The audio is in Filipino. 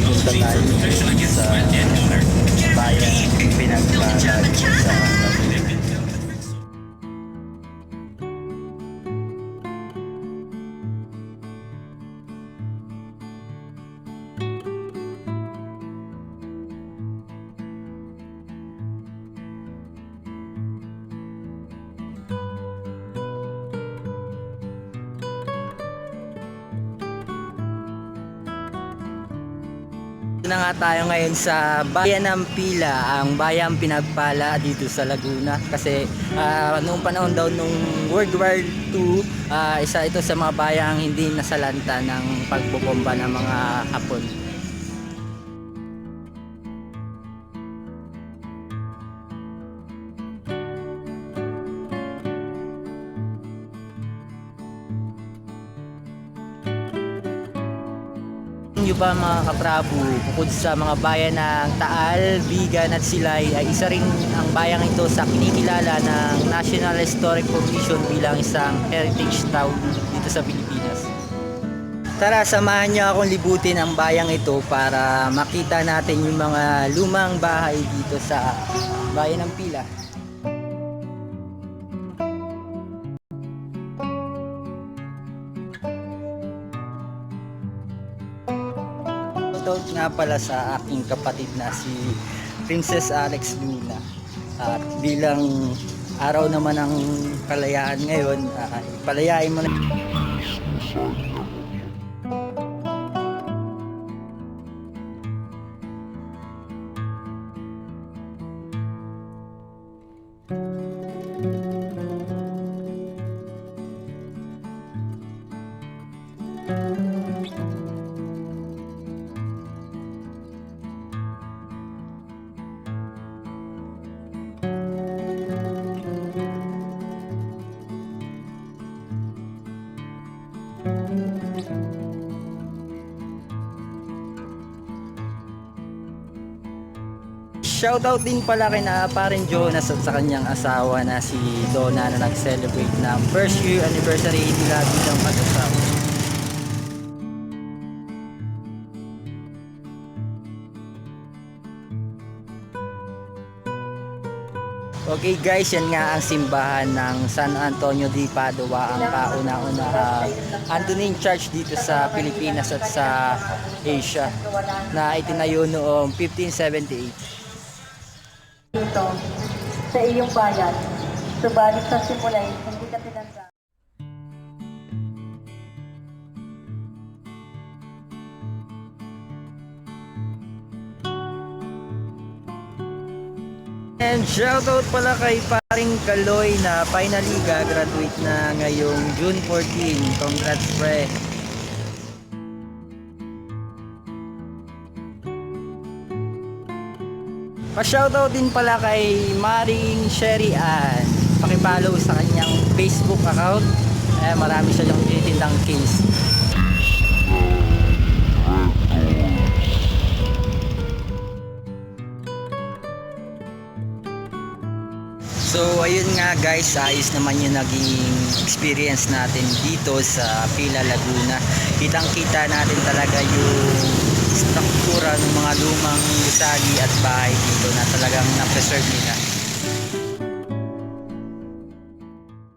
papunta tayo sa bayan Pinagpala dito sa Laguna. Na nga tayo ngayon sa bayan ng Pila, ang bayang Pinagpala dito sa Laguna kasi noong panahon daw nung World War II, isa ito sa mga bayang hindi nasalanta ng pagbobomba ng mga Hapon. Nyo ba mga kaprabo, bukod sa mga bayan ng Taal, Bigan at Silay ay isa rin ang bayang ito sa kinikilala ng National Historic Commission bilang isang heritage town dito sa Pilipinas. Tara, samahan nyo akong libutin ang bayang ito para makita natin yung mga lumang bahay dito sa bayan ng Pila. Shoutout nga pala sa aking kapatid na si Princess Alex Luna. At bilang araw naman ng kalayaan ngayon, palayain mo na. Shoutout din pala kay na parin Jonas at sa kanyang asawa na si Donna na nag-celebrate ng first year anniversary nila bilang mag-asawa. Okay guys, yan nga ang simbahan ng San Antonio de Padua, ang kauna-unahang Antonine Church dito sa Pilipinas at sa Asia na itinayo noong 1578. Dito sa iyong bayan, subalit sa simulay hindi ka tinanda. And shoutout pala kay paring Kaloy na finally gagraduate na ngayong June 14. Congrats pre! Pa-shoutout din pala kay Maring Sherry Ann. Paki-follow sa kanyang Facebook account. Marami siya yung tinitindang case. So ayun nga guys, ayos naman yung naging experience natin dito sa Pila, Laguna. Kitang-kita natin talaga yung struktura ng mga lumang gusali at bahay dito na talagang na-preserve nila.